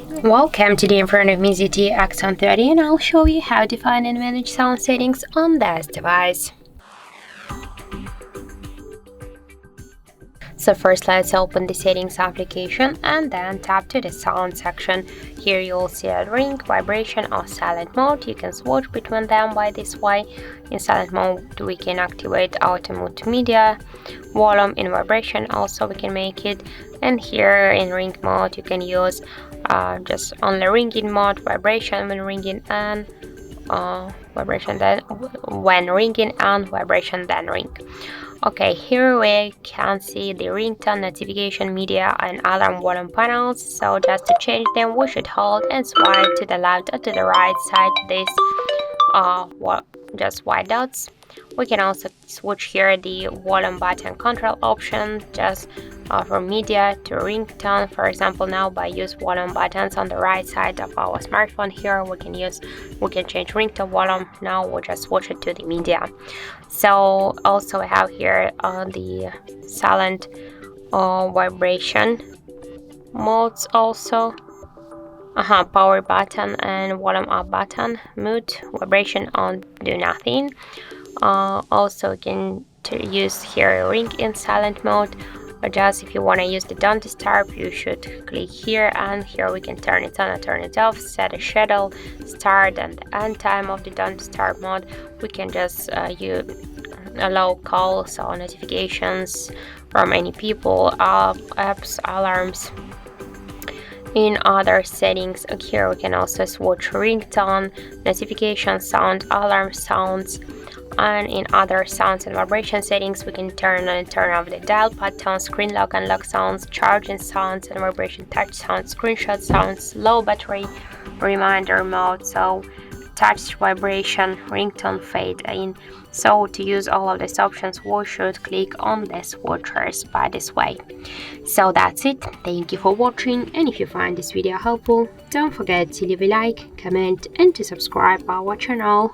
Welcome, today in front of me ZTE Axon 30, and I'll show you how to find and manage sound settings on this device. So first, let's open the settings application and then tap to the sound section. Here you'll see a ring, vibration or silent mode. You can switch between them by this way. In silent mode we can activate auto multimedia, volume. In vibration also we can make it, and here in ring mode you can use just only ringing mode, vibration when ringing, and vibration then when ringing, and vibration then ring. Okay, here we can see the ringtone, notification, media and alarm volume panels. So just to change them we should hold and swipe to the left or to the right side this just white dots. We can also switch here the volume button control option just from media to ringtone. For example, now by use volume buttons on the right side of our smartphone, here we can change ringtone volume. Now we'll just switch it to the media. So also I have here the silent vibration modes also. Power button and volume up button, mute, vibration on, do nothing. Also you can use here ring in silent mode. Just if you want to use the don't disturb, you should click here, and here we can turn it on or turn it off, set a schedule, start and the end time of the don't disturb mode. We can just allow calls or notifications from any people, apps, alarms. In other settings, here we can also switch ringtone, notification sound, alarm sounds, and in other sounds and vibration settings we can turn on and turn off the dial pad tone, screen lock and lock sounds, charging sounds and vibration touch sounds, screenshot sounds, low battery, reminder mode, so touch vibration, ringtone fade in. So to use all of these options we should click on the switchers by this way. So that's it. Thank you for watching, and if you find this video helpful, don't forget to leave a like, comment and to subscribe our channel.